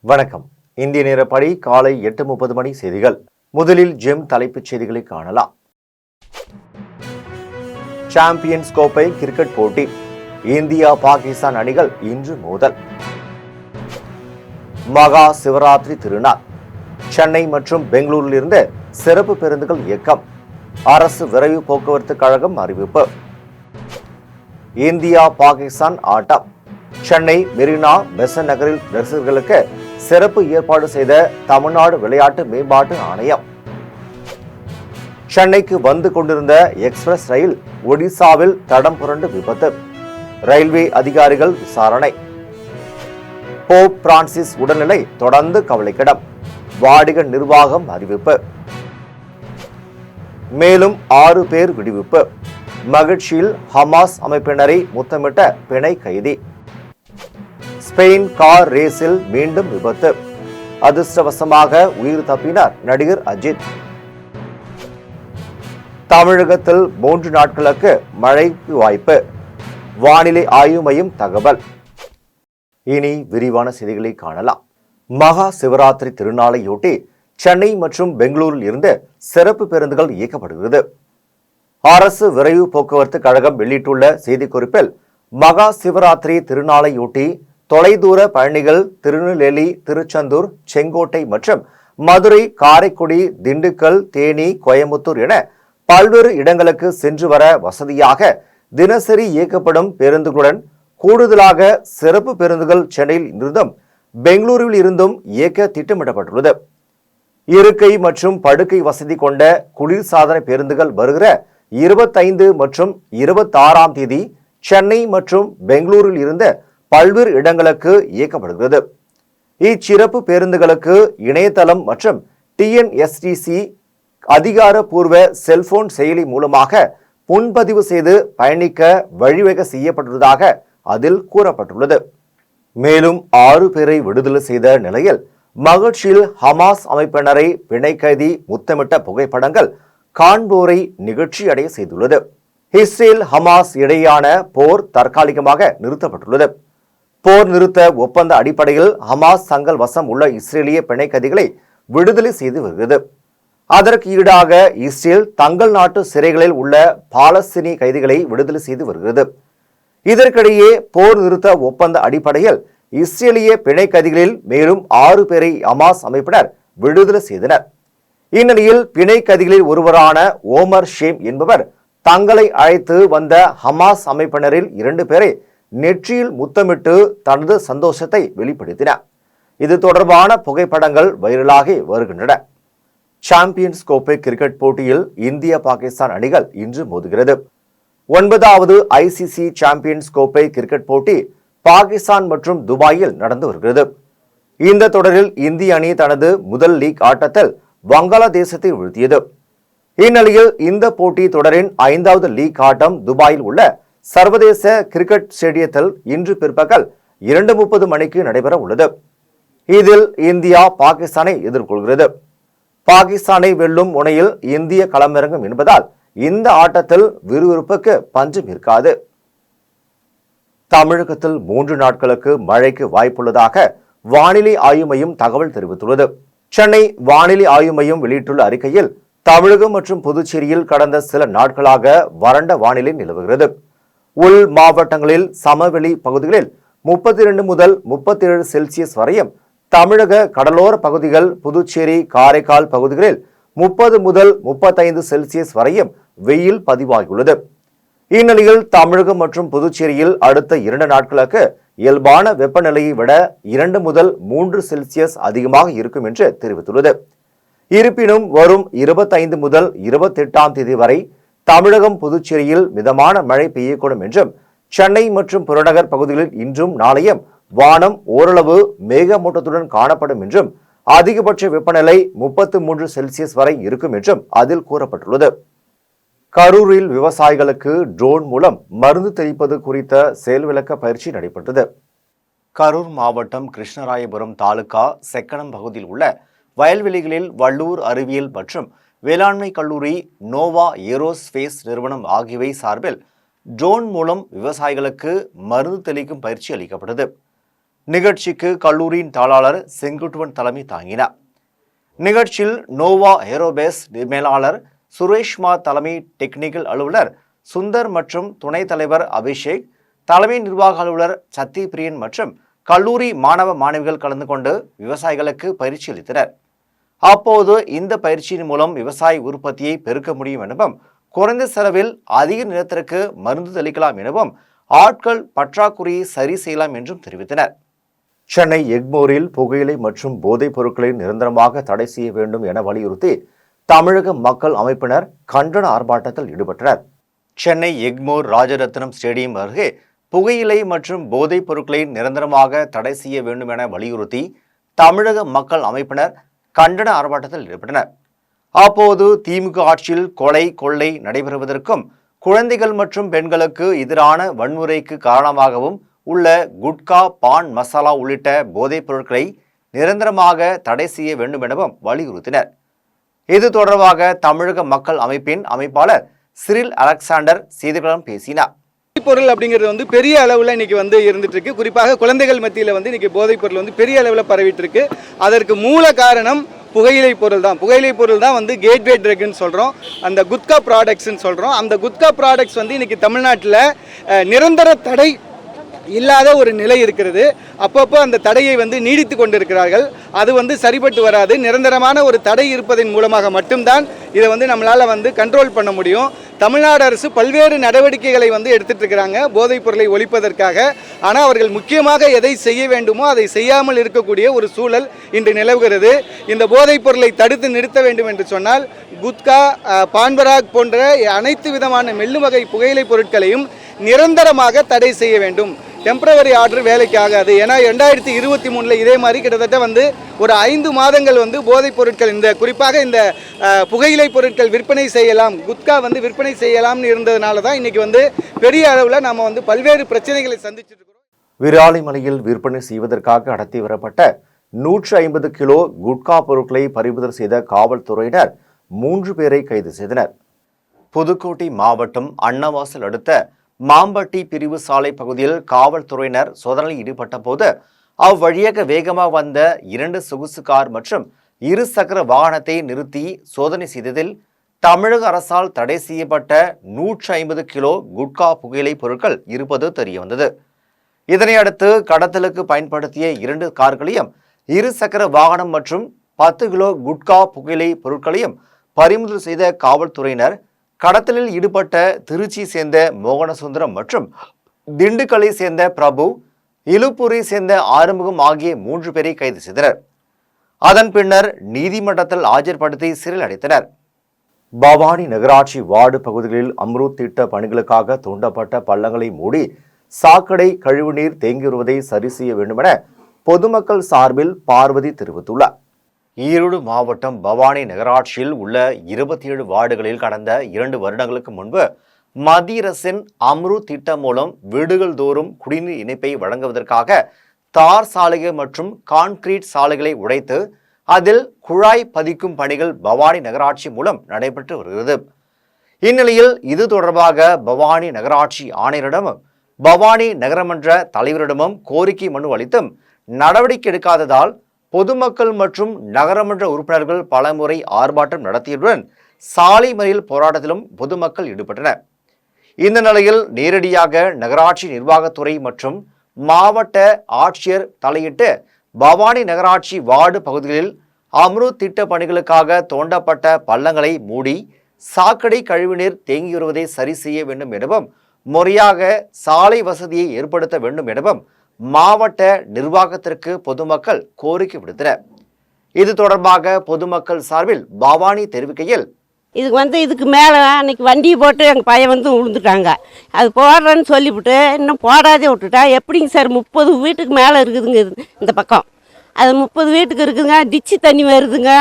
வணக்கம். இந்திய நேரப்படி காலை 8:30 மணி செய்திகள். முதலில் ஜெம் தலைப்புச் செய்திகளை காணலாம். சாம்பியன்ஸ் கோப்பை கிரிக்கெட் போட்டி, இந்தியா பாகிஸ்தான் அணிகள் இன்று மோதல். மகா சிவராத்திரி திருநாள், சென்னை மற்றும் பெங்களூரில் இருந்து சிறப்பு பேருந்துகள் இயக்கம், அரசு விரைவு போக்குவரத்து கழகம் அறிவிப்பு. இந்தியா பாகிஸ்தான் ஆட்டம், சென்னை மெரினா பெசன்ட் நகரில் ரசிகர்களுக்கு சிறப்பு ஏற்பாடு செய்த தமிழ்நாடு விளையாட்டு மேம்பாட்டு ஆணையம். சென்னைக்கு வந்து கொண்டிருந்த எக்ஸ்பிரஸ் ரயில் ஒடிசாவில் தடம் புரண்டு விபத்து, ரயில்வே அதிகாரிகள் விசாரணை. போப் பிரான்சிஸ் உடல்நிலை தொடர்ந்து கவலைக்கிடம், வாடிகன் நிர்வாகம் அறிவிப்பு. மேலும் 6 பேர் விடுவிப்பு, மகிழ்ச்சியில் ஹமாஸ் அமைப்பினரை முத்தமிட்ட பிணை கைதி. ஸ்பெயின் கார் ரேஸில் மீண்டும் விபத்து, அதிர்ஷ்டவசமாக உயிர் தப்பினார் நடிகர் அஜித். தமிழகத்தில் 3 நாட்களுக்கு மழைக்கு வாய்ப்பு, வானிலை ஆய்வு மையம் தகவல். இனி விரிவான செய்திகளை காணலாம். மகா சிவராத்திரி திருநாளையொட்டி சென்னை மற்றும் பெங்களூரில் இருந்து சிறப்பு பேருந்துகள் இயக்கப்படுகிறது. அரசு விரைவு போக்குவரத்து கழகம் வெளியிட்டுள்ள செய்திக்குறிப்பில், மகா சிவராத்திரி திருநாளையொட்டி தொலைதூர பயணிகள் திருநெல்வேலி, திருச்செந்தூர், செங்கோட்டை மற்றும் மதுரை, காரைக்குடி, திண்டுக்கல், தேனி, கோயம்புத்தூர் என பல்வேறு இடங்களுக்கு சென்று வர வசதியாக தினசரி இயக்கப்படும் பேருந்துகளுடன் கூடுதலாக சிறப்பு பேருந்துகள் சென்னையில் இருந்தும் பெங்களூருவில் இருந்தும் இயக்க திட்டமிடப்பட்டுள்ளது. இருக்கை மற்றும் படுக்கை வசதி கொண்ட குளிர்சாதன பேருந்துகள் வருகிற 25 மற்றும் 26ஆம் தேதி சென்னை மற்றும் பெங்களூரில் இருந்த பல்வேறு இடங்களுக்கு இயக்கப்படுகிறது. இச்சிறப்பு பேருந்துகளுக்கு இணையதளம் மற்றும் டிஎன்எஸ்டிசி அதிகாரப்பூர்வ செல்போன் செயலி மூலமாக முன்பதிவு செய்து பயணிக்க வழிவகை செய்யப்பட்டுள்ளதாக அதில் கூறப்பட்டுள்ளது. மேலும் 6 பேரை விடுதலை செய்த நிலையில் மகிழ்ச்சியில் ஹமாஸ் அமைப்பினரை பிணை கைதி முத்தமிட்ட புகைப்படங்கள் காண்போரை நிகழ்ச்சியடைய செய்துள்ளது. இஸ்ரேல் ஹமாஸ் இடையேயான போர் தற்காலிகமாக நிறுத்தப்பட்டுள்ளது. போர் நிறுத்த ஒப்பந்த அடிப்படையில் ஹமாஸ் தங்கள் வசம் உள்ள இஸ்ரேலிய பிணை கைதிகளை விடுதலை செய்து வருகிறது. அதற்கு ஈடாக இஸ்ரேல் தங்கள் நாட்டு சிறைகளில் உள்ள பாலஸ்தீனிய கைதிகளை விடுதலை செய்து வருகிறது. இதற்கிடையே போர் நிறுத்த ஒப்பந்த அடிப்படையில் இஸ்ரேலிய பிணை கைதிகளில் மேலும் 6 பேரை ஹமாஸ் அமைப்பினர் விடுதலை செய்தனர். இந்நிலையில் பிணை கைதிகளில் ஒருவரான ஓமர் ஷேம் என்பவர் தங்களை அழைத்து வந்த ஹமாஸ் அமைப்பினரில் 2 பேரை நெற்றியில் முத்தமிட்டு தனது சந்தோஷத்தை வெளிப்படுத்தினார். இது தொடர்பான புகைப்படங்கள் வைரலாகி வருகின்றன. சாம்பியன்ஸ் கோப்பை கிரிக்கெட் போட்டியில் இந்தியா பாகிஸ்தான் அணிகள் இன்று மோதுகிறது. 9வது ஐசிசி சாம்பியன்ஸ் கோப்பை கிரிக்கெட் போட்டி பாகிஸ்தான் மற்றும் துபாயில் நடந்து வருகிறது. இந்த தொடரில் இந்திய அணி தனது முதல் லீக் ஆட்டத்தில் வங்காளதேசத்தை வீழ்த்தியது. இந்நிலையில் இந்த போட்டி தொடரின் 5வது லீக் ஆட்டம் துபாயில் உள்ள சர்வதேச கிரிக்கெட் ஸ்டேடியத்தில் இன்று பிற்பகல் 2:30 மணிக்கு நடைபெற உள்ளது. இதில் இந்தியா பாகிஸ்தானை எதிர்கொள்கிறது. பாகிஸ்தானை வெல்லும் முனையில் இந்திய களமிறங்கும் என்பதால் இந்த ஆட்டத்தில் விறுவிறுப்புக்கு பஞ்சம் இருக்காது. தமிழகத்தில் 3 நாட்களுக்கு மழைக்கு வாய்ப்புள்ளதாக வானிலை ஆய்வு மையம் தகவல் தெரிவித்துள்ளது. சென்னை வானிலை ஆய்வு மையம் வெளியிட்டுள்ள அறிக்கையில், தமிழகம் மற்றும் புதுச்சேரியில் கடந்த சில நாட்களாக வறண்ட வானிலை நிலவுகிறது. உள் மாவட்டங்களில் சமவெளி பகுதிகளில் 32 முதல் 37 செல்சியஸ் வரையும், தமிழக கடலோர பகுதிகள், புதுச்சேரி, காரைக்கால் பகுதிகளில் 30 முதல் 35 செல்சியஸ் வரையும் வெயில் பதிவாகியுள்ளது. இந்நிலையில் தமிழகம் மற்றும் புதுச்சேரியில் அடுத்த 2 நாட்களுக்கு இயல்பான வெப்பநிலையை விட 2 முதல் 3 செல்சியஸ் அதிகமாக இருக்கும் என்று தெரிவித்துள்ளது. இருப்பினும் வரும் 25 முதல் 28ஆம் தேதி வரை தமிழகம், புதுச்சேரியில் மிதமான மழை பெய்யக்கூடும் என்றும், சென்னை மற்றும் புறநகர் பகுதிகளில் இன்றும் நாளையும் வானம் ஓரளவு மேகமூட்டத்துடன் காணப்படும் என்றும், அதிகபட்ச வெப்பநிலை 33 செல்சியஸ் வரை இருக்கும் என்றும் அதில் கூறப்பட்டுள்ளது. கரூரில் விவசாயிகளுக்கு ட்ரோன் மூலம் மருந்து தெளிப்பது குறித்த செயல்விளக்க பயிற்சி நடைபெற்றது. கரூர் மாவட்டம் கிருஷ்ணராயபுரம் தாலுகா செக்கனம் பகுதியில் உள்ள வயல்வெளிகளில் வள்ளூர் அறிவியல் மற்றும் வேளாண்மை கல்லூரி, நோவா ஏரோஸ்பேஸ் நிறுவனம் ஆகியவை சார்பில் ட்ரோன் மூலம் விவசாயிகளுக்கு மருந்து தெளிக்கும் பயிற்சி அளிக்கப்பட்டது. நிகழ்ச்சிக்கு கல்லூரியின் தாளாளர் செங்குட்டுவன் தலைமை தாங்கினார். நிகழ்ச்சியில் நோவா ஏரோபேஸ் மேலாளர் சுரேஷ்மா தலைமை டெக்னிக்கல் அலுவலர் சுந்தர் மற்றும் துணைத் தலைவர் அபிஷேக், தலைமை நிர்வாக அலுவலர் சத்தியபிரியன் மற்றும் கல்லூரி மாணவ மாணவிகள் கலந்து கொண்டு விவசாயிகளுக்கு பயிற்சி அளித்தனர். அப்போது இந்த பயிற்சியின் மூலம் விவசாய உற்பத்தியை பெருக்க முடியும் எனவும், குறைந்த செலவில் அதிக நிலத்திற்கு மருந்து தெளிக்கலாம் எனவும், ஆட்கள் பற்றாக்குறையை சரி செய்யலாம் என்றும் தெரிவித்தனர். சென்னை எக்மோரில் புகையிலை மற்றும் போதைப் பொருட்களை நிரந்தரமாக தடை செய்ய வேண்டும் என வலியுறுத்தி தமிழக மக்கள் அமைப்பினர் கண்டன ஆர்ப்பாட்டத்தில் ஈடுபட்டனர். சென்னை எக்மோர் ராஜரத்னம் ஸ்டேடியம் அருகே புகையிலை மற்றும் போதைப் பொருட்களை நிரந்தரமாக தடை செய்ய வேண்டும் என வலியுறுத்தி தமிழக மக்கள் அமைப்பினர் கண்டன ஆர்ப்பாட்டத்தில் ஈடுபட்டனர். அப்போது திமுக ஆட்சியில் கொலை கொள்ளை நடைபெறுவதற்கும் குழந்தைகள் மற்றும் பெண்களுக்கு எதிரான வன்முறைக்கு காரணமாகவும் உள்ள குட்கா, பான் மசாலா உள்ளிட்ட போதைப் பொருட்களை நிரந்தரமாக தடை செய்ய வேண்டும் எனவும் வலியுறுத்தினர். இது தொடர்பாக தமிழக மக்கள் அமைப்பின் அமைப்பாளர் சிரில் அலெக்சாண்டர் செய்தியாளர்களிடம் பேசினார். பொருள் அப்படிங்கிறது வந்து பெரிய அளவில் இன்னைக்கு வந்து இருந்துட்டு இருக்கு. குறிப்பாக குழந்தைகள் மத்தியில் வந்து இன்னைக்கு போதைப் பொருள் வந்து பெரிய அளவில் பரவிட்டு இருக்கு. அதற்கு மூல காரணம் புகையிலை பொருள் தான். புகையிலை பொருள் தான் வந்து கேட்வே ட்ரக்னு சொல்கிறோம், அந்த குட்கா ப்ராடக்ட்ஸ்ன்னு சொல்கிறோம். அந்த குட்கா ப்ராடக்ட்ஸ் வந்து இன்னைக்கு தமிழ்நாட்டில் நிரந்தர தடை இல்லாத ஒரு நிலை இருக்கிறது. அப்பப்போ அந்த தடையை வந்து நீடித்து கொண்டிருக்கிறார்கள். அது வந்து சரிபட்டு வராது. நிரந்தரமான ஒரு தடை இருப்பதன் மூலமாக மட்டும்தான் இதை வந்து நம்மளால் வந்து கண்ட்ரோல் பண்ண முடியும். தமிழ்நாடு அரசு பல்வேறு நடவடிக்கைகளை வந்து எடுத்துட்டு இருக்கிறாங்க போதைப் பொருளை ஒழிப்பதற்காக. ஆனால் அவர்கள் முக்கியமாக எதை செய்ய வேண்டுமோ அதை செய்யாமல் இருக்கக்கூடிய ஒரு சூழல் இன்று நிலவுகிறது. இந்த போதைப் பொருளை தடுத்து நிறுத்த வேண்டும் என்று சொன்னால் குட்கா, பான்பராக் போன்ற அனைத்து விதமான மெல்லு வகை புகையிலை பொருட்களையும் நிரந்தரமாக தடை செய்ய வேண்டும். டெம்பரவரி ஆர்டர் வேலைக்கு ஆகாது. ஏன்னா 2023 இதே மாதிரி கிட்டத்தட்ட வந்து ஒரு 5 மாதங்கள் வந்து போதைப் பொருட்கள், இந்த குறிப்பாக இந்த புகையிலை பொருட்கள் விற்பனை செய்யலாம், குட்கா வந்து விற்பனை செய்யலாம்னு இருந்ததுனால தான் இன்னைக்கு வந்து பெரிய அளவில் நம்ம வந்து பல்வேறு பிரச்சனைகளை சந்திச்சுட்டு இருக்கிறோம். விராலிமலையில் விற்பனை செய்வதற்காக கடத்தி வரப்பட்ட 150 கிலோ குட்கா பொருட்களை பறிமுதல் செய்த காவல்துறையினர் 3 பேரை கைது செய்தனர். புதுக்கோட்டை மாவட்டம் அன்னவாசல் அடுத்த மாம்பட்டி பிரிவு சாலை பகுதியில் காவல்துறையினர் சோதனையில் ஈடுபட்ட போது அவ்வழியாக வேகமாக வந்த 2 சொகுசு கார் மற்றும் 2 சக்கர வாகனத்தை நிறுத்தி சோதனை செய்ததில் தமிழக அரசால் தடை செய்யப்பட்ட 150 கிலோ குட்கா புகையிலை பொருட்கள் இருப்பது தெரியவந்தது. இதனை அடுத்து கடத்தலுக்கு பயன்படுத்திய 2 கார்களையும் 2 சக்கர வாகனம் மற்றும் 10 கிலோ குட்கா புகையிலை பொருட்களையும் பறிமுதல் செய்த காவல்துறையினர் கடத்தலில் ஈடுபட்ட திருச்சியை சேர்ந்த மோகனசுந்தரம் மற்றும் திண்டுக்கல்லை சேர்ந்த பிரபு, இலுப்பூரை சேர்ந்த ஆறுமுகம் ஆகிய 3 பேரை கைது செய்தனர். அதன் பின்னர் நீதிமன்றத்தில் ஆஜர்படுத்தி சிறையில் அடைத்தனர். பவானி நகராட்சி வார்டு பகுதிகளில் அம்ரூத் திட்ட பணிகளுக்காக தூண்டப்பட்ட பள்ளங்களை மூடி சாக்கடை கழிவுநீர் தேங்கி வருவதை சரி செய்ய வேண்டுமென பொதுமக்கள் சார்பில் பார்வதி தெரிவித்துள்ளார். ஈரோடு மாவட்டம் பவானி நகராட்சியில் உள்ள 27 வார்டுகளில் கடந்த 2 வருடங்களுக்கு முன்பு மத்திய அரசின் அம்ரூத் திட்டம் மூலம் வீடுகள் தோறும் குடிநீர் இணைப்பை வழங்குவதற்காக தார் சாலைகள் மற்றும் கான்கிரீட் சாலைகளை உடைத்து அதில் குழாய் பதிக்கும் பணிகள் பவானி நகராட்சி மூலம் நடைபெற்று வருகிறது. இந்நிலையில் இது தொடர்பாக பவானி நகராட்சி ஆணையரிடமும் பவானி நகரமன்ற தலைவரிடமும் கோரிக்கை மனு அளித்தும் நடவடிக்கை எடுக்காததால் பொதுமக்கள் மற்றும் நகரமன்ற உறுப்பினர்கள் பலமுறை ஆர்ப்பாட்டம் நடத்தியதுடன் சாலை மறியல் போராட்டத்திலும் பொதுமக்கள் ஈடுபட்டனர். இந்த நிலையில் நேரடியாக நகராட்சி நிர்வாகத்துறை மற்றும் மாவட்ட ஆட்சியர் தலையிட்டு பவானி நகராட்சி வார்டு பகுதிகளில் அம்ரூத் திட்ட பணிகளுக்காக தோண்டப்பட்ட பள்ளங்களை மூடி சாக்கடை கழிவுநீர் தேங்கி வருவதை சரி செய்ய வேண்டும் எனவும் முறையாக சாலை வசதியை ஏற்படுத்த வேண்டும் எனவும் மாவட்ட நிர்வாகத்திற்கு பொதுமக்கள் கோரிக்கை விடுத்தனர். இது தொடர்பாக பொதுமக்கள் சார்பில் பவானி தெரிவிக்கையில், இதுக்கு மேலே அன்றைக்கி வண்டியை போட்டு எங்கள் பையன் விழுந்துட்டாங்க. அது போடுறேன்னு சொல்லிவிட்டு இன்னும் போடாதே விட்டுட்டா எப்படிங்க சார்? 30 வீட்டுக்கு மேலே இருக்குதுங்க இந்த பக்கம். அது 30 வீட்டுக்கு இருக்குதுங்க. டிச்சு தண்ணி வருதுங்க.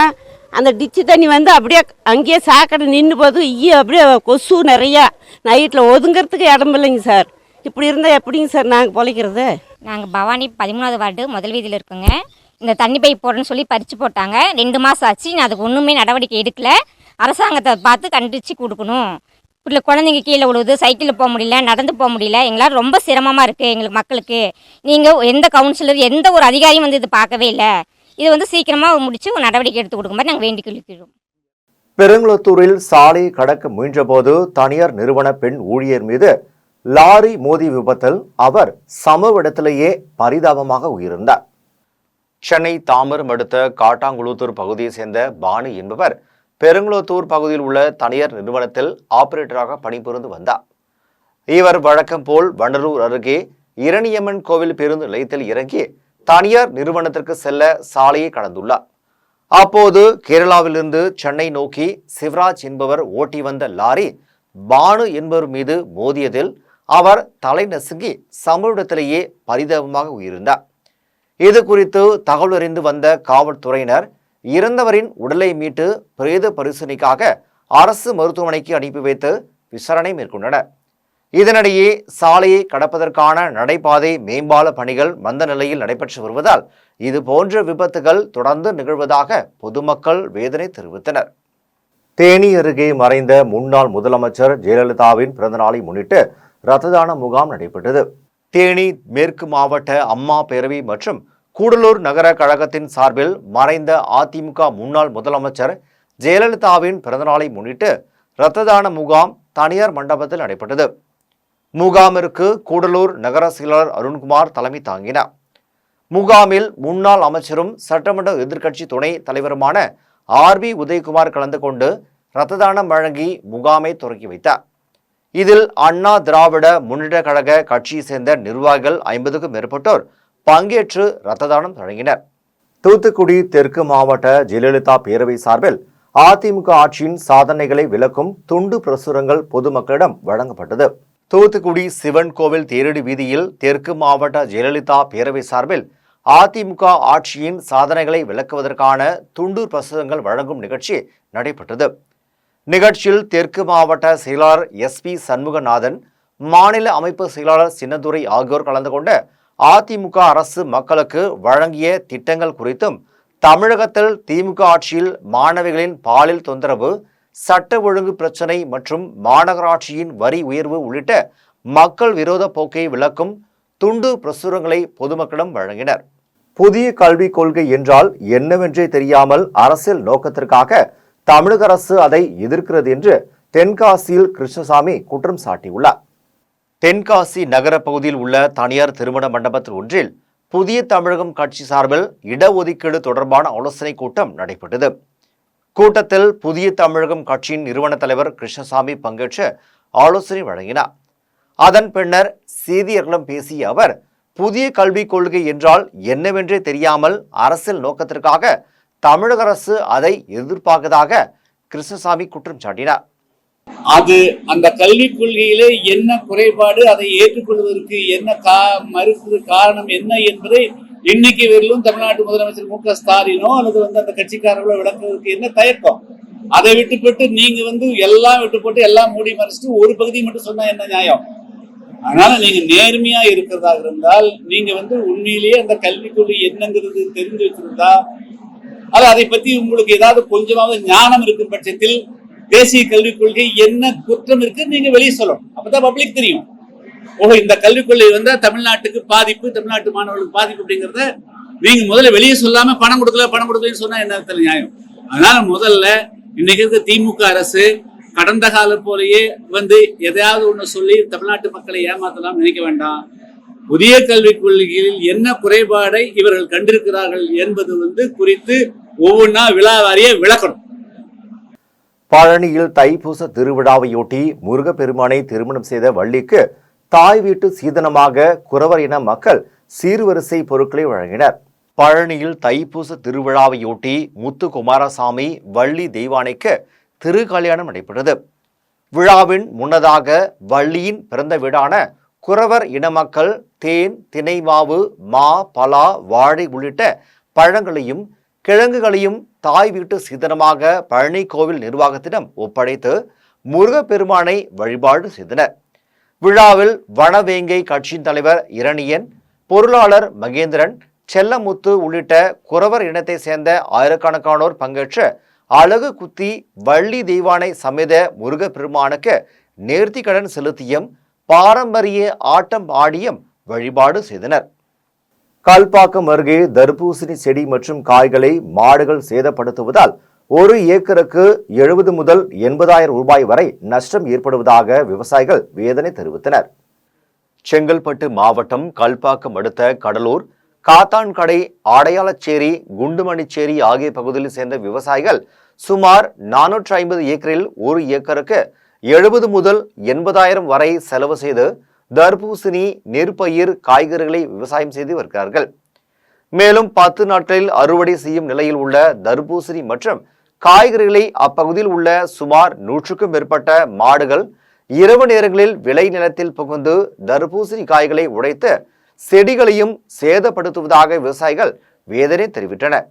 அந்த டிச்சு தண்ணி அப்படியே அங்கேயே சாக்கடை நின்று போது அப்படியே கொசு நிறையா. நைட்டில் ஒதுங்கிறதுக்கு இடம் இல்லைங்க சார். இப்படி இருந்தால் எப்படிங்க சார் நாங்கள் பொழைக்கிறது? நாங்கள் பவானி 13வது வார்டு முதல் வீதியில் இருக்கோங்க. இந்த தண்ணி பைப் போடுறேன்னு சொல்லி பறித்து போட்டாங்க. 2 மாதம் ஆச்சு. நான் அதுக்கு ஒன்றுமே நடவடிக்கை எடுக்கலை. அரசாங்கத்தை பார்த்து கண்டித்து கொடுக்கணும். இல்லை குழந்தைங்க கீழே விழுவுது, சைக்கிளில் போக முடியல, நடந்து போக முடியல, எங்களால் ரொம்ப சிரமமாக இருக்குது எங்களுக்கு மக்களுக்கு. நீங்கள் எந்த கவுன்சிலர் எந்த ஒரு அதிகாரியும் வந்து இது பார்க்கவே இல்லை. இது வந்து சீக்கிரமாக முடித்து ஒரு நடவடிக்கை எடுத்து கொடுக்க மாதிரி நாங்கள் வேண்டிக் கொள்கிறோம். பெருங்குளத்தூரில் சாலை கடக்க முயன்றபோது தனியார் நிறுவன பெண் ஊழியர் மீது லாரி மோதி விபத்தில் அவர் சம்பவ இடத்திலேயே பரிதாபமாக உயிரிழந்தார். சென்னை தாம்பரம் அடுத்த காட்டாங்குளத்தூர் பகுதியை சேர்ந்த பானு என்பவர் பெருங்குளத்தூர் பகுதியில் உள்ள தனியார் நிறுவனத்தில் ஆபரேட்டராக பணிபுரிந்து வந்தார். இவர் வழக்கம் போல் வண்டலூர் அருகே இரணியம்மன் கோவில் பேருந்து நிலையத்தில் இறங்கி தனியார் நிறுவனத்திற்கு செல்ல சாலையை கடந்துள்ளார். அப்போது கேரளாவிலிருந்து சென்னை நோக்கி சிவராஜ் என்பவர் ஓட்டி வந்த லாரி பானு என்பவர் மீது மோதியதில் அவர் தலை நசுங்கி சம்பவ இடத்திலேயே பரிதாபமாக உயிரிழந்தார். இது குறித்து தகவல் அறிந்து வந்த காவல்துறையினர் இறந்தவரின் உடலை மீட்டு பிரேத பரிசோதனைக்காக அரசு மருத்துவமனைக்கு அனுப்பி வைத்து விசாரணை மேற்கொண்டனர். இதனிடையே சாலையை கடப்பதற்கான நடைபாதை மேம்பால பணிகள் மந்த நிலையில் நடைபெற்று வருவதால் இதுபோன்ற விபத்துகள் தொடர்ந்து நிகழ்வதாக பொதுமக்கள் வேதனை தெரிவித்தனர். தேனி அருகே மறைந்த முன்னாள் முதலமைச்சர் ஜெயலலிதாவின் பிறந்தநாளை முன்னிட்டு இரத்த தான முகாம் நடைபெற்றது. தேனி மேற்கு மாவட்ட அம்மா பேரவை மற்றும் கூடலூர் நகர கழகத்தின் சார்பில் மறைந்த அதிமுக முன்னாள் முதலமைச்சர் ஜெயலலிதாவின் பிறந்தநாளை முன்னிட்டு இரத்த தான முகாம் தனியார் மண்டபத்தில் நடைபெற்றது. முகாமிற்கு கூடலூர் நகர செயலாளர் அருண்குமார் தலைமை தாங்கினார். முகாமில் முன்னாள் அமைச்சரும் சட்டமன்ற எதிர்க்கட்சி துணை தலைவருமான RB உதயகுமார் கலந்து கொண்டு இரத்த தானம் வழங்கி முகாமை தொடங்கி வைத்தார். இதில் அண்ணா திராவிட முன்னேற்ற கழக கட்சியை சேர்ந்த நிர்வாகிகள் 50க்கும் மேற்பட்டோர் பங்கேற்று இரத்த தானம் வழங்கினர். தூத்துக்குடி தெற்கு மாவட்ட ஜெயலலிதா பேரவை சார்பில் அதிமுக ஆட்சியின் சாதனைகளை விளக்கும் துண்டு பிரசுரங்கள் பொதுமக்களிடம் வழங்கப்பட்டது. தூத்துக்குடி சிவன் கோவில் தேரடி வீதியில் தெற்கு மாவட்ட ஜெயலலிதா பேரவை சார்பில் அதிமுக ஆட்சியின் சாதனைகளை விளக்குவதற்கான துண்டு பிரசுரங்கள் வழங்கும் நிகழ்ச்சி நடைபெற்றது. நிகழ்ச்சியில் தெற்கு மாவட்ட செயலாளர் SP சண்முகநாதன், மாநில அமைப்பு செயலாளர் சின்னதுரை ஆகியோர் கலந்து கொண்ட அதிமுக அரசு மக்களுக்கு வழங்கிய திட்டங்கள் குறித்தும், தமிழகத்தில் திமுக ஆட்சியில் மாணவிகளின் பாலியல் தொந்தரவு, சட்ட ஒழுங்கு பிரச்சினை மற்றும் மாநகராட்சியின் வரி உயர்வு உள்ளிட்ட மக்கள் விரோத போக்கை விளக்கும் துண்டு பிரசுரங்களை பொதுமக்களிடம் வழங்கினர். புதிய கல்விக் கொள்கை என்றால் என்னவென்றே தெரியாமல் அரசியல் நோக்கத்திற்காக தமிழக அரசு அதை எதிர்க்கிறது என்று தென்காசியில் கிருஷ்ணசாமி குற்றம் சாட்டியுள்ளார். தென்காசி நகர பகுதியில் உள்ள தனியார் திருமண மண்டபத்தில் ஒன்றில் புதிய தமிழகம் கட்சி சார்பில் இடஒதுக்கீடு தொடர்பான ஆலோசனை கூட்டம் நடைபெற்றது. கூட்டத்தில் புதிய தமிழகம் கட்சியின் நிறுவன தலைவர் கிருஷ்ணசாமி பங்கேற்று ஆலோசனை வழங்கினார். அதன் பின்னர் செய்தியாளர்களிடம் பேசிய அவர், புதிய கல்விக் கொள்கை என்றால் என்னவென்றே தெரியாமல் அரசியல் நோக்கத்திற்காக தமிழக அரசு அதை எதிர்பார்ப்பதாக கிருஷ்ணசாமி குற்றம் சாட்டினார். அது அந்த கல்விக் கொள்கையிலே என்ன குறைபாடு, அதை ஏற்றுக்கொள்வதற்கு என்ன மறுப்பு காரணம் என்ன என்பதை இன்னைக்கு வரையிலும் தமிழ்நாட்டு முதலமைச்சர் MK ஸ்டாலினோ அல்லது அந்த கட்சிக்காரர்களோ விளக்குவதற்கு என்ன தயக்கம்? அதை விட்டுப்பட்டு நீங்க எல்லாம் விட்டு போட்டு எல்லாம் மூடி மறைச்சிட்டு ஒரு பகுதி மட்டும் சொன்னா என்ன நியாயம்? அதனால நீங்க நேர்மையா இருக்கிறதாக இருந்தால் நீங்க உண்மையிலேயே அந்த கல்விக் கொள்கை என்னங்கிறது தெரிஞ்சு வச்சிருந்தா, அது அதை பத்தி உங்களுக்கு ஏதாவது கொஞ்சமாவது ஞானம் இருக்கும் பட்சத்தில் தேசிய கல்விக் கொள்கை என்ன குற்றம் இருக்கு நீங்க வெளியே சொல்லணும். அப்பதான் பப்ளிக் தெரியும், ஓஹோ இந்த கல்விக் கொள்கை தமிழ்நாட்டுக்கு பாதிப்பு, தமிழ்நாட்டு மாணவர்களுக்கு பாதிப்பு அப்படிங்கிறத நீங்க முதல்ல வெளியே சொல்லாம பணம் கொடுக்கலன்னு சொன்னா என்ன நியாயம்? அதனால முதல்ல இன்னைக்கு இருக்க திமுக அரசு கடந்த காலம் போலயே எதையாவது ஒண்ணு சொல்லி தமிழ்நாட்டு மக்களை ஏமாத்தலாம் நினைக்க வேண்டாம். புதிய கல்விக் கொள்கையில் என்ன குறைபாடை இவர்கள் கண்டிருக்கிறார்கள் என்பது குறித்து ஒவ்வொன்றா விழாவாரியே விளக்கணும். பழனியில் தைப்பூச திருவிழாவையொட்டி முருகப்பெருமானை திருமணம் செய்த வள்ளிக்கு தாய் வீட்டு சீதனமாக குறவர் இன மக்கள் சீர்வரிசை பொருட்களை வழங்கினர். பழனியில் தைப்பூச திருவிழாவையொட்டி முத்து குமாரசாமி வள்ளி தெய்வானைக்கு திருக்கல்யாணம் நடைபெற்றது. விழாவின் முன்னதாக வள்ளியின் பிறந்த வீடான குறவர் இன மக்கள் தேன், தினை மாவு, மா, பலா, வாழை உள்ளிட்ட பழங்களையும் கிழங்குகளையும் தாய் வீட்டு சீதனமாக பழனி கோவில் நிர்வாகத்திடம் ஒப்படைத்து முருகப்பெருமானை வழிபாடு செய்தனர். விழாவில் வனவேங்கை கட்சியின் தலைவர் இரணியன், பொருளாளர் மகேந்திரன், செல்லமுத்து உள்ளிட்ட குறவர் இனத்தை சேர்ந்த ஆயிரக்கணக்கானோர் பங்கேற்று அழகு குத்தி வள்ளி தெய்வானை சமேத முருகப்பெருமானுக்கு நேர்த்திக்கடன் செலுத்தியும் பாரம்பரிய ஆட்டம் ஆடியும் வழிபாடு செய்தனர். கல்பாக்கம் அருகே தர்பூசணி செடி மற்றும் காய்களை மாடுகள் சேதப்படுத்துவதால் 1 ஏக்கருக்கு 70 முதல் 80,000 ரூபாய் வரை நஷ்டம் ஏற்படுவதாக விவசாயிகள் வேதனை தெரிவித்தனர். செங்கல்பட்டு மாவட்டம் கல்பாக்கம் அடுத்த கடலூர், காத்தான்கடை, ஆடையாளச்சேரி, குண்டுமணிச்சேரி ஆகிய பகுதியில் சேர்ந்த விவசாயிகள் சுமார் 450 ஏக்கரில் 1 ஏக்கருக்கு 70 முதல் 80,000 வரை செலவு செய்து தர்பூசணி, நெற்பயிர், காய்கறிகளை விவசாயம் செய்து வருகிறார்கள். மேலும் 10 நாட்களில் அறுவடை செய்யும் நிலையில் உள்ள தர்பூசணி மற்றும் காய்கறிகளை அப்பகுதியில் உள்ள சுமார் 100க்கும் மேற்பட்ட மாடுகள் இரவு நேரங்களில் விளை நிலத்தில் புகுந்து தர்பூசணி காய்களை உடைத்து செடிகளையும் சேதப்படுத்துவதாக விவசாயிகள் வேதனை தெரிவித்தனர்.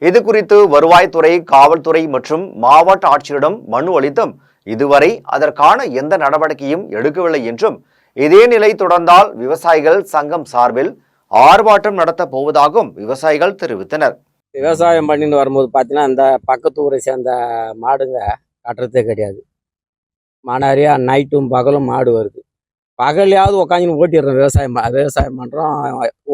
இது குறித்து வருவாய்த்துறை, காவல்துறை மற்றும் மாவட்ட ஆட்சியரிடம் மனு அளித்தும் இதுவரை அதற்கான எந்த நடவடிக்கையும் எடுக்கவில்லை என்றும், இதே நிலை தொடர்ந்தால் விவசாயிகள் சங்கம் சார்பில் ஆர்ப்பாட்டம் நடத்தப் போவதாகவும் விவசாயிகள் தெரிவித்தனர். விவசாயம் பண்ணிட்டு வரும்போது பார்த்தீங்கன்னா இந்த பக்கத்து ஊரை சேர்ந்த மாடுங்க கட்டுறதே கிடையாது. மனாரியா நைட்டும் பகலும் மாடு வருது. பகல்லையாவது உட்காந்துன்னு ஓட்டிடுறோம், விவசாயம் பண்ணுறோம்,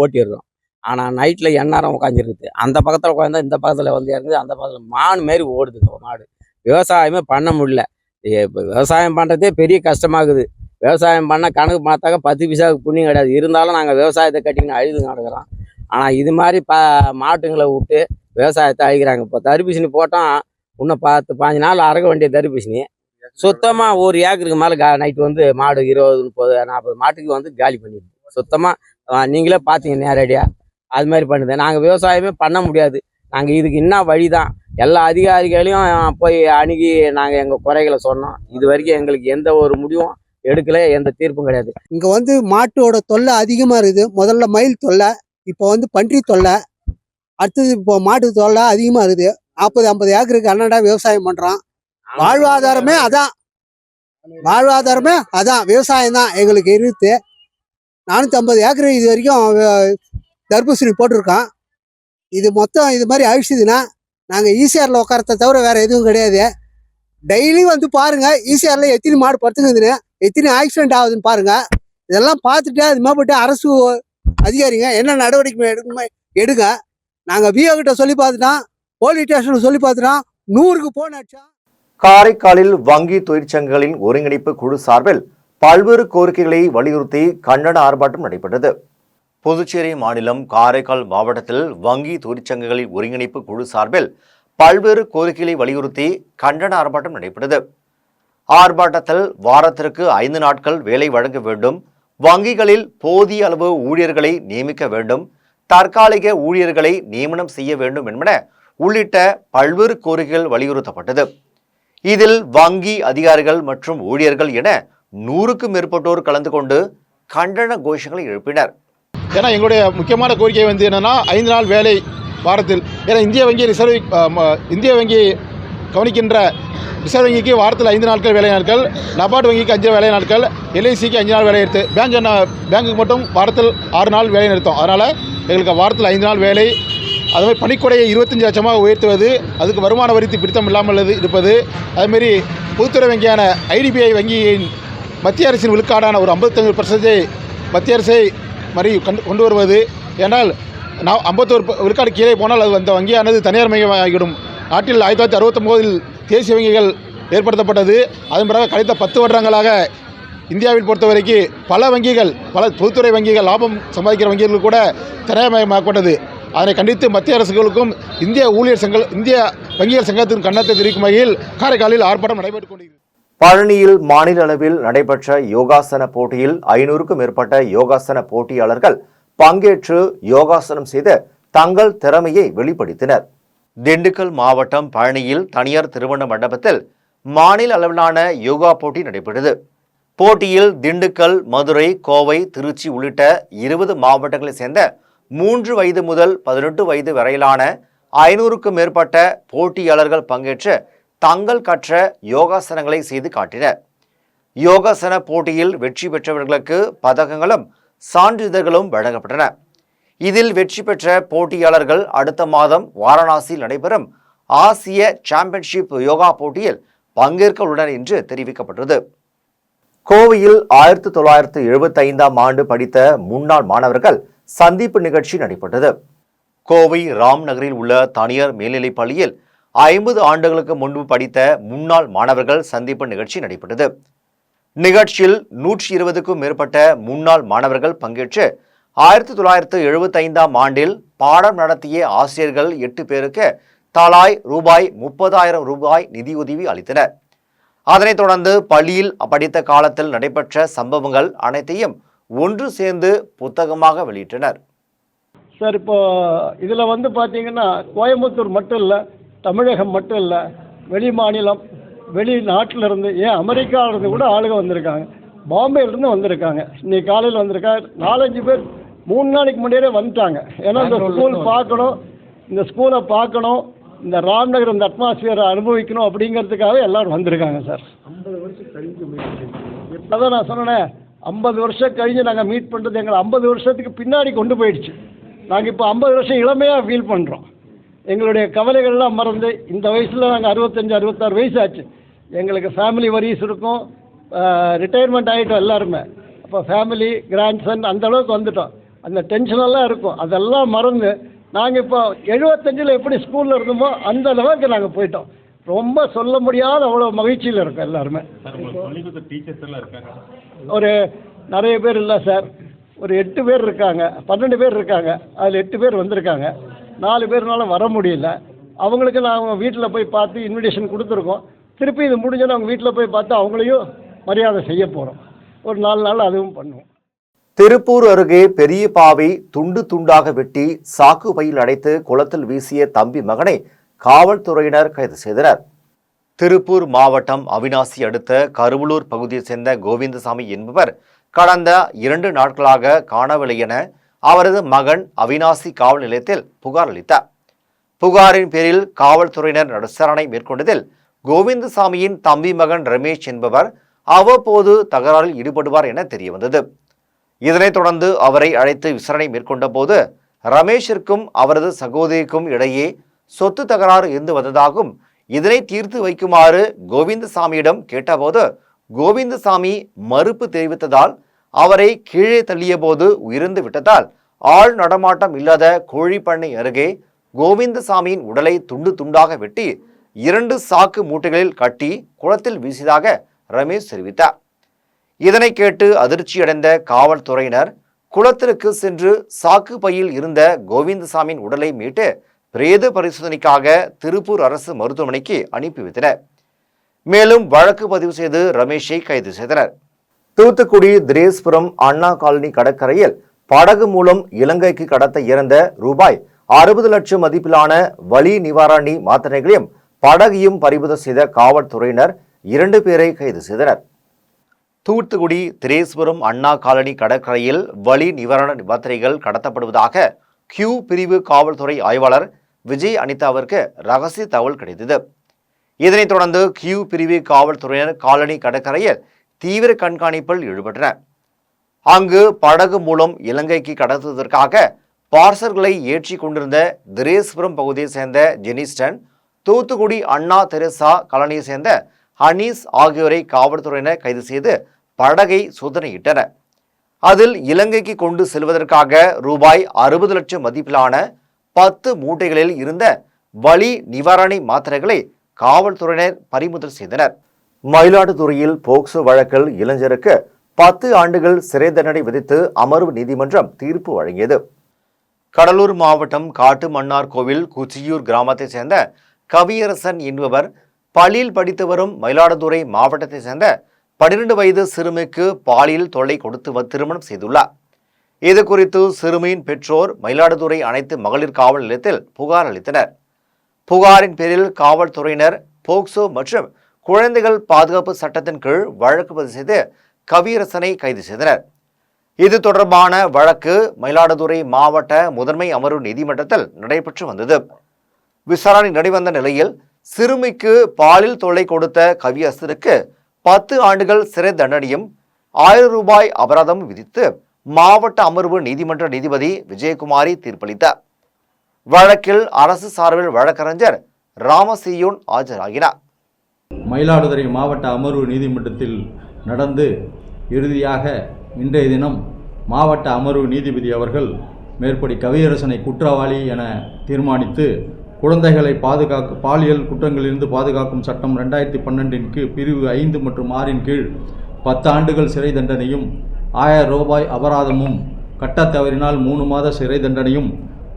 ஓட்டிடுறோம். ஆனால் நைட்டில் எந்நேரம் உட்காந்துருக்குது. அந்த பக்கத்தில் உட்காந்தா இந்த பக்கத்தில் வந்து இறங்குது, அந்த பக்கத்தில் மான் மாரி ஓடுது மாடு. விவசாயமே பண்ண முடியல. இப்போ விவசாயம் பண்ணுறதே பெரிய கஷ்டமாகுது. விவசாயம் பண்ண கணக்கு பார்த்தாக்க 10 பைசாவுக்கு புண்ணியம் கிடையாது. இருந்தாலும் நாங்கள் விவசாயத்தை கட்டிக்கின்னு அழுது நடக்கிறோம். ஆனால் இது மாதிரி மாட்டுங்களை விட்டு விவசாயத்தை அழிக்கிறாங்க. இப்போ தர்பூசணி போட்டோம், இன்னும் 10-15 நாள் அறக்க வேண்டிய தர்பூசணி சுத்தமாக 1 ஏக்கருக்கு மேலே நைட்டு வந்து மாடு 20, 30, 40 மாட்டுக்கு வந்து காலி பண்ணிடுது. சுத்தமாக நீங்களே பார்த்தீங்க நேரடியாக. அது மாதிரி பண்ணுது. நாங்கள் விவசாயமே பண்ண முடியாது. நாங்கள் இதுக்கு என்ன வழி தான் எல்லா அதிகாரிகளையும் போய் அணுகி நாங்கள் எங்கள் குறைகளை சொன்னோம். இது வரைக்கும் எங்களுக்கு எந்த ஒரு முடிவும் எடுக்கல, எந்த தீர்ப்பும் கிடையாது. இங்கே வந்து மாட்டோட தொல்லை அதிகமாக இருக்குது. முதல்ல மயில் தொல்லை, இப்போ வந்து பன்றி தொல்லை, அடுத்தது இப்போ மாட்டு தொல்லை அதிகமாக இருக்குது. 40-50 ஏக்கருக்கு அண்ணாடா விவசாயம் பண்ணுறோம். வாழ்வாதாரமே அதான் விவசாயம் தான் எங்களுக்கு இருக்குது. 450 ஏக்கர் இது வரைக்கும் தர்பூசணி போட்டிருக்கோம். இது மொத்தம் இது மாதிரி அழிச்சுதுன்னா நாங்கள் ஈசிஆரில் உட்காரத்தை தவிர வேறு எதுவும் கிடையாது. டெய்லி வந்து பாருங்கள், ஈசிஆரில் எத்தனை மாடு படுத்துக்குதுன்னு, எத்தனை ஆக்சிடென்ட் ஆகுதுன்னு பாருங்கள். இதெல்லாம் பார்த்துட்டு அது மேற்பட்டு அரசு அதிகாரிங்க என்ன நடவடிக்கை எடுங்க. நாங்கள் விஓ கிட்ட சொல்லி பார்த்துட்டோம், போலீஸ் ஸ்டேஷனுக்கு சொல்லி பார்த்துட்டோம், 100க்கு போன் அடிச்சோம். காரைக்காலில் வங்கி தொழிற்சங்கங்களின் ஒருங்கிணைப்பு குழு சார்பில் பல்வேறு கோரிக்கைகளை வலியுறுத்தி கண்டன ஆர்ப்பாட்டம் நடைபெற்றது. புதுச்சேரி மாநிலம் காரைக்கால் மாவட்டத்தில் வங்கி தொழிற்சங்கங்களின் ஒருங்கிணைப்பு குழு சார்பில் பல்வேறு கோரிக்கைகளை வலியுறுத்தி கண்டன ஆர்ப்பாட்டம் நடைபெற்றது. ஆர்ப்பாட்டத்தில் வாரத்திற்கு 5 நாட்கள் வேலை வழங்க வேண்டும், வங்கிகளில் போதிய அளவு ஊழியர்களை நியமிக்க வேண்டும், தற்காலிக ஊழியர்களை நியமனம் செய்ய வேண்டும் என்பன உள்ளிட்ட பல்வேறு கோரிக்கைகள் வலியுறுத்தப்பட்டது. இதில் வங்கி அதிகாரிகள் மற்றும் ஊழியர்கள் என 100க்கும் மேற்பட்டோர் கலந்து கொண்டு கண்டன கோஷங்களை எழுப்பினர். ஏன்னா எங்களுடைய முக்கியமான கோரிக்கை வந்து என்னென்னா 5 நாள் வேலை வாரத்தில். ஏன்னா இந்திய வங்கி கவனிக்கின்ற ரிசர்வ் வங்கிக்கு வாரத்தில் 5 நாட்கள் வேலை நாட்கள், நபார்டு வங்கிக்கு 5 வேலை நாட்கள், எல்ஐசிக்கு 5 நாள் வேலை நிறுத்து, பேங்குக்கு மட்டும் வாரத்தில் 6 நாள் வேலை நிறுத்தம். அதனால் எங்களுக்கு வாரத்தில் 5 நாள் வேலை. அதுமாதிரி பணிக்கொடையை 25 லட்சமாக உயர்த்துவது, அதுக்கு வருமான வரி பிடித்தம் இல்லாமல் இருப்பது, அதுமாரி பொதுத்துறை வங்கியான ஐடிபிஐ வங்கியின் மத்திய அரசின் விழுக்காடான ஒரு 55% மத்திய அரசை மாதிரி கொண்டு வருவது. ஏன்னால் 51 விழுக்காடு கீழே போனால் அது அந்த வங்கியானது தனியார் மயமாகிவிடும். நாட்டில் 1969 தேசிய வங்கிகள் ஏற்படுத்தப்பட்டது. அதன் பிறகு கழித்த 10 வருடங்களாக இந்தியாவில் பொறுத்தவரைக்கும் பல பொதுத்துறை வங்கிகள் லாபம் சம்பாதிக்கிற வங்கிகள் கூட தனியார் மயமாக்கப்பட்டது. அதனை கண்டித்து மத்திய அரசுகளுக்கும் இந்திய வங்கிகள் சங்கத்தின் கண்டனத்தை தெரிவிக்கும் வகையில் காரைக்காலில் ஆர்ப்பாட்டம் நடைபெற்றுக் கொண்டிருக்கிறது. பழனியில் மாநில அளவில் நடைபெற்ற யோகாசன போட்டியில் 500க்கும் மேற்பட்ட யோகாசன போட்டியாளர்கள் பங்கேற்று யோகாசனம் செய்து தங்கள் திறமையை வெளிப்படுத்தினர். திண்டுக்கல் மாவட்டம் பழனியில் தனியார் திருமண மண்டபத்தில் மாநில அளவிலான யோகா போட்டி நடைபெற்றது. போட்டியில் திண்டுக்கல், மதுரை, கோவை, திருச்சி உள்ளிட்ட 20 மாவட்டங்களைச் சேர்ந்த 3 வயது முதல் 18 வயது வரையிலான 500க்கும் மேற்பட்ட போட்டியாளர்கள் பங்கேற்று தங்கள் கற்ற யோகாசனங்களை செய்து காட்டினர். யோகாசன போட்டியில் வெற்றி பெற்றவர்களுக்கு பதக்கங்களும் சான்றிதழ்களும் வழங்கப்பட்டன. இதில் வெற்றி பெற்ற போட்டியாளர்கள் அடுத்த மாதம் வாரணாசியில் நடைபெறும் ஆசிய சாம்பியன்ஷிப் யோகா போட்டியில் பங்கேற்க உள்ளனர் என்று தெரிவிக்கப்பட்டது. கோவையில் 1975ஆம் ஆண்டு படித்த முன்னாள் மாணவர்கள் சந்திப்பு நிகழ்ச்சி நடைபெற்றது. கோவை ராம் நகரில் உள்ள தனியார் மேல்நிலைப் பள்ளியில் 50 ஆண்டுகளுக்கு முன்பு படித்த முன்னாள் மாணவர்கள் சந்திப்பு நிகழ்ச்சி நடைபெற்றது. நிகழ்ச்சியில் 120க்கும் மேற்பட்ட முன்னாள் மாணவர்கள் பங்கேற்று 1975ஆம் ஆண்டில் பாடம் நடத்திய ஆசிரியர்கள் 8 பேருக்கு தலாய் ரூபாய் 30,000 நிதியுதவி அளித்தனர். அதனைத் தொடர்ந்து பள்ளியில் படித்த காலத்தில் நடைபெற்ற சம்பவங்கள் அனைத்தையும் ஒன்று சேர்ந்து புத்தகமாக வெளியிட்டனர். சார், இப்போ இதில் வந்து பார்த்தீங்கன்னா கோயம்புத்தூர் மட்டும் இல்லை, தமிழகம் மட்டும் இல்லை, வெளி மாநிலம் வெளிநாட்டில் இருந்து, ஏன் அமெரிக்காவிலிருந்து கூட ஆளுங்க வந்திருக்காங்க, பாம்பேலேருந்து வந்திருக்காங்க. இன்னைக்கு காலையில் வந்திருக்காங்க 4-5 பேர் 3 நாளைக்கு முன்னாடியே வந்துட்டாங்க. ஏன்னா இந்த ஸ்கூல் பார்க்கணும், இந்த ஸ்கூலை பார்க்கணும், இந்த ராம்நகர் இந்த அட்மாஸ்பியரை அனுபவிக்கணும் அப்படிங்கிறதுக்காக எல்லாரும் வந்திருக்காங்க சார். 50 வருஷம் கழிஞ்சு அதான் நான் சொன்னேன், 50 வருஷம் கழிஞ்சு நாங்கள் மீட் பண்ணுறது எங்களை 50 வருஷத்துக்கு பின்னாடி கொண்டு போயிடுச்சு. நாங்கள் இப்போ 50 வருஷம் இளமையாக ஃபீல் பண்ணுறோம். எங்களுடைய கவலைகள்லாம் மறந்து இந்த வயசில் நாங்கள் 65-66 வயசு ஆச்சு. எங்களுக்கு ஃபேமிலி வரிஸ் இருக்கும், ரிட்டையர்மெண்ட் ஆகிட்டோம் எல்லாருமே. அப்போ ஃபேமிலி கிராண்ட்சன் அந்த அளவுக்கு வந்துட்டோம். அந்த டென்ஷனெல்லாம் இருக்கும், அதெல்லாம் மறந்து நாங்கள் இப்போ 75ல் எப்படி ஸ்கூலில் இருந்தோமோ அந்த அளவுக்கு நாங்கள் போயிட்டோம். ரொம்ப சொல்ல முடியாத அவ்வளோ மகிழ்ச்சியில் இருக்கோம் எல்லாருமே. ஒரு நிறைய பேர் இல்லை சார், ஒரு 8 பேர் இருக்காங்க, 12 பேர் இருக்காங்க. அதில் 8 பேர் வந்திருக்காங்க, 4 பேர்னால வர முடியல. அவங்களுக்கு நாங்கள் வீட்டில் போய் பார்த்து இன்விடேஷன் கொடுத்துருக்கோம். திருப்பி இது முடிஞ்சோன்னு அவங்க வீட்டில் போய் பார்த்து அவங்களையும் மரியாதை செய்ய போகிறோம். ஒரு 4 நாள் அதுவும் பண்ணுவோம். திருப்பூர் அருகே பெரிய பாவை துண்டு துண்டாக வெட்டி சாக்கு பையில் அடைத்து குளத்தில் வீசிய தம்பி மகனை காவல்துறையினர் கைது செய்தனர். திருப்பூர் மாவட்டம் அவிநாசி அடுத்த கருவலூர் பகுதியைச் சேர்ந்த கோவிந்தசாமி என்பவர் கடந்த 2 நாட்களாக காணவில்லை என அவரது மகன் அவிநாசி காவல் நிலையத்தில் புகார் அளித்தார். புகாரின் பேரில் காவல்துறையினர் விசாரணை மேற்கொண்டதில் கோவிந்தசாமியின் தம்பி மகன் ரமேஷ் என்பவர் அவ்வப்போது தகராறில் ஈடுபடுவார் என தெரியவந்தது. இதனைத் தொடர்ந்து அவரை அழைத்து விசாரணை மேற்கொண்ட போது ரமேஷிற்கும் அவரது சகோதரிக்கும் இடையே சொத்து தகராறு இருந்து வந்ததாகவும் இதனை தீர்த்து வைக்குமாறு கோவிந்தசாமியிடம் கேட்டபோது கோவிந்தசாமி மறுப்பு தெரிவித்ததால் அவரை கீழே தள்ளிய போது உயிர்ந்து விட்டதால் ஆள் நடமாட்டம் இல்லாத கோழிப்பண்ணை அருகே கோவிந்தசாமியின் உடலை துண்டு துண்டாக வெட்டி 2 சாக்கு மூட்டைகளில் கட்டி குளத்தில் வீசியதாக ரமேஷ் தெரிவித்தார். இதனை கேட்டு அதிர்ச்சியடைந்த காவல்துறையினர் குளத்திற்கு சென்று சாக்கு பையில் இருந்த கோவிந்தசாமியின் உடலை மீட்டு பிரேத பரிசோதனைக்காக திருப்பூர் அரசு மருத்துவமனைக்கு அனுப்பி வைத்தனர். மேலும் வழக்கு பதிவு செய்து ரமேஷை கைது செய்தனர். தூத்துக்குடி திரேஸ்புரம் அண்ணா காலனி கடற்கரையில் படகு மூலம் இலங்கைக்கு கடத்த இறந்த ரூபாய் 60 லட்சம் மதிப்பிலான வலி நிவாரணி மாத்திரைகளையும் படகையும் பறிமுதல் செய்த காவல்துறையினர் 2 பேரை கைது செய்தனர். தூத்துக்குடி திரேஸ்புரம் அண்ணா காலனி கடற்கரையில் வலி நிவாரண மாத்திரைகள் கடத்தப்படுவதாக கியூ பிரிவு காவல்துறை ஆய்வாளர் விஜய் அனிதாவிற்கு ரகசிய தகவல் கிடைத்தது. இதனைத் தொடர்ந்து கியூ பிரிவு காவல்துறையினர் காலனி கடற்கரையில் தீவிர கண்காணிப்பில் ஈடுபட்டனர். அங்கு படகு மூலம் இலங்கைக்கு கடத்துவதற்காக பார்சல்களை ஏற்றி கொண்டிருந்த திரேஸ்புரம் பகுதியை சேர்ந்த ஜெனிஸ்டன், தூத்துக்குடி அண்ணா தெரசா காலனியை சேர்ந்த ஹனீஸ் ஆகியோரை காவல்துறையினர் கைது செய்து படகை சோதனையிட்டனர். அதில் இலங்கைக்கு கொண்டு செல்வதற்காக ரூபாய் 60 லட்சம் மதிப்பிலான 10 மூட்டைகளில் இருந்த வலி நிவாரணி மாத்திரைகளை காவல்துறையினர் பறிமுதல் செய்தனர். மயிலாடுதுறையில் போக்சோ வழக்கில் இளைஞருக்கு 10 ஆண்டுகள் சிறை தண்டனை விதித்து அமர்வு நீதிமன்றம் தீர்ப்பு வழங்கியது. கடலூர் மாவட்டம் காட்டுமன்னார் கோவில் குச்சியூர் கிராமத்தைச் சேர்ந்த கவியரசன் என்பவர் பள்ளியில் படித்து வரும் மயிலாடுதுறை மாவட்டத்தை சேர்ந்த 12 வயது சிறுமிக்கு பாலியல் தொல்லை கொடுத்து திருமணம் செய்துள்ளார். இது குறித்து சிறுமியின் பெற்றோர் மயிலாடுதுறை அனைத்து மகளிர் காவல் நிலையத்தில் புகார் அளித்தனர். புகாரின் பேரில் காவல்துறையினர் போக்சோ மற்றும் குழந்தைகள் பாதுகாப்பு சட்டத்தின் கீழ் வழக்கு பதிவு செய்து கவியரசனை கைது செய்தனர். இது தொடர்பான வழக்கு மயிலாடுதுறை மாவட்ட முதன்மை அமர்வு நீதிமன்றத்தில் நடைபெற்று வந்தது. விசாரணை நடைபெற்ற நிலையில் சிறுமிக்கு பாலியல் தொல்லை கொடுத்த கவியரசனுக்கு 10 ஆண்டுகள் சிறை தண்டனையும் 1000 ரூபாய் அபராதம் விதித்து மாவட்ட அமர்வு நீதிமன்ற நீதிபதி விஜயகுமாரி தீர்ப்பளித்தார். வழக்கில் அரசு சார்பில் வழக்கறிஞர் ராமசீயோன் ஆஜராகினார். மயிலாடுதுறை மாவட்ட அமர்வு நீதிமன்றத்தில் நடந்து இறுதியாக இன்றைய தினம் மாவட்ட அமர்வு நீதிபதி அவர்கள் மேற்படி கவியரசனை குற்றவாளி என தீர்மானித்து குழந்தைகளை பாலியல் குற்றங்களிலிருந்து பாதுகாக்கும் சட்டம் 2012 கீழ் பிரிவு 5 மற்றும் 6 கீழ் 10 ஆண்டுகள் சிறை தண்டனையும் 1000 ரூபாய் அபராதமும் கட்டத் தவறினால் 3 மாத சிறை தண்டனையும்,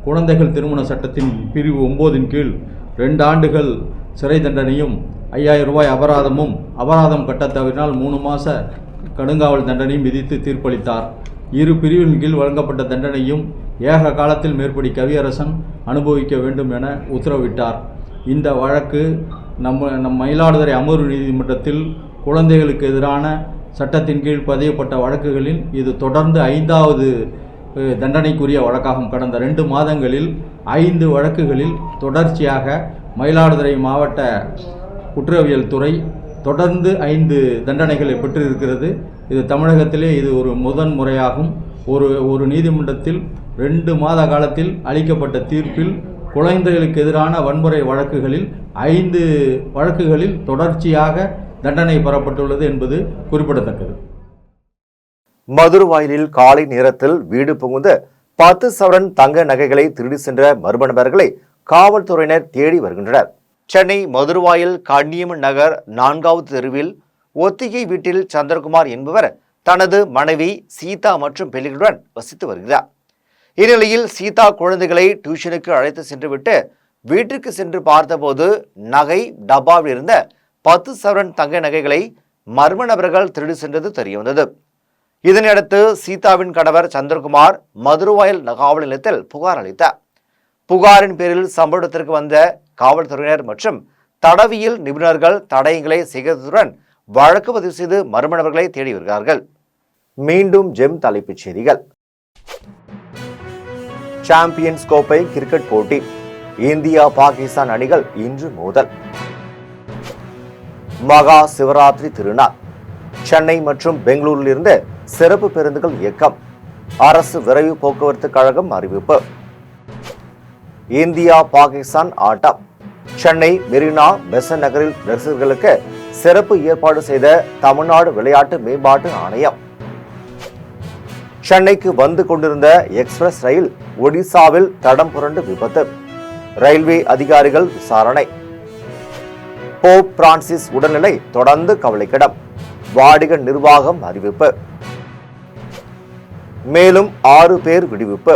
குழந்தைகள் திருமண சட்டத்தின் பிரிவு 9 கீழ் 2 ஆண்டுகள் சிறை தண்டனையும் 5000 ரூபாய் அபராதம் கட்டத் தவறினால் 3 மாத கடுங்காவல் தண்டனையும் விதித்து தீர்ப்பளித்தார். இரு பிரிவின் கீழ் வழங்கப்பட்ட தண்டனையும் ஏக காலத்தில் மேற்படி கவியரசன் அனுபவிக்க வேண்டும் என உத்தரவிட்டார். இந்த வழக்கு நம் மயிலாடுதுறை அமர்வு நீதிமன்றத்தில் குழந்தைகளுக்கு எதிரான சட்டத்தின் கீழ் பதியப்பட்ட வழக்குகளில் இது தொடர்ந்து 5வது தண்டனைக்குரிய வழக்காகும். கடந்த 2 மாதங்களில் 5 வழக்குகளில் தொடர்ச்சியாக மயிலாடுதுறை மாவட்ட குற்றவியல் துறை தொடர்ந்து 5 தண்டனைகளை பெற்றிருக்கிறது. இது தமிழகத்திலே இது ஒரு முதன் முறையாகும். ஒரு நீதிமன்றத்தில் 2 மாத காலத்தில் அளிக்கப்பட்ட தீர்ப்பில் குழந்தைகளுக்கு எதிரான வன்முறை வழக்குகளில் 5 வழக்குகளில் தொடர்ச்சியாக தண்டனை பெறப்பட்டுள்ளது என்பது குறிப்பிடத்தக்கது. மதுரவாயலில் காலை நேரத்தில் வீடு புகுந்து 10 சவரன் தங்க நகைகளை திருடி சென்ற மர்ம நபர்களை காவல்துறையினர் தேடி வருகின்றனர். சென்னை மதுரவாயல் கன்னியம்மன் நகர் 4வது தெருவில் ஒத்திகை வீட்டில் சந்திரகுமார் என்பவர் தனது மனைவி சீதா மற்றும் பிள்ளைகளுடன் வசித்து வருகிறார். இந்நிலையில் சீதா குழந்தைகளை டியூஷனுக்கு அழைத்து சென்றுவிட்டு வீட்டிற்கு சென்று பார்த்தபோது நகை டப்பாவில் இருந்த 10 சவரன் தங்க நகைகளை மர்ம நபர்கள் திருடி சென்றது தெரியவந்தது. இதனையடுத்து சீதாவின் கணவர் சந்திரகுமார் மதுரவாயல் காவல் நிலையத்தில் புகார் அளித்தார். புகாரின் பேரில் சம்பவ இடத்திற்கு வந்த காவல்துறையினர் மற்றும் தடவியல் நிபுணர்கள் தடயங்களை சேகரித்ததுடன் வழக்கு பதிவு செய்து மர்ம நபர்களை தேடி வருகிறார்கள். மீண்டும் ஜெம் தலைப்புச் செய்திகள். சாம்பியன்ஸ் கோப்பை கிரிக்கெட் போட்டி, இந்தியா பாகிஸ்தான் அணிகள் இன்று மோதல். மகா சிவராத்திரி திருநாள், சென்னை மற்றும் பெங்களூரில் இருந்து சிறப்பு பேருந்துகள் இயக்கம், அரசு விரைவு போக்குவரத்து கழகம் அறிவிப்பு. இந்தியா பாகிஸ்தான் ஆட்டம், சென்னை மெரினா பெசன்ட் நகரில் ரசிகர்களுக்கு சிறப்பு ஏற்பாடு செய்த தமிழ்நாடு விளையாட்டு மேம்பாட்டு ஆணையம். சென்னைக்கு வந்து கொண்டிருந்த எக்ஸ்பிரஸ் ரயில் ஒடிசாவில் தடம் புரண்டு விபத்து, ரயில்வே அதிகாரிகள் விசாரணை. போப் பிரான்சிஸ் உடல்நிலை தொடர்ந்து கவலைக்கிடம், வாடிகன் நிர்வாகம் அறிவிப்பு. மேலும் 6 பேர் விடுவிப்பு,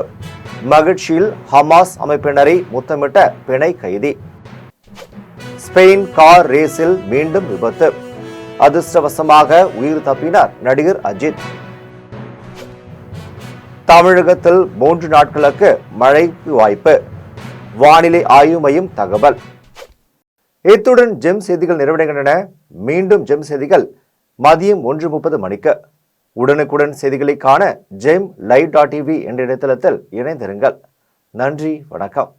மகிழ்ச்சியில் ஹமாஸ் அமைப்பினரை முத்தமிட்ட பிணை கைதி. ஸ்பெயின் கார் ரேஸில் மீண்டும் விபத்து, அதிர்ஷ்டவசமாக உயிர் தப்பினார் நடிகர் அஜித். தமிழகத்தில் 3 நாட்களுக்கு மழைக்கு வாய்ப்பு, வானிலை ஆய்வு மையம் தகவல். இத்துடன் ஜெம் செய்திகள் நிறைவடைகின்றன. மீண்டும் ஜெம் செய்திகள் மதியம் 1:30 மணிக்கு. உடனுக்குடன் செய்திகளை காண ஜெம் live.tv என்ற இணையதளத்தில் இணைந்திருங்கள். நன்றி, வணக்கம்.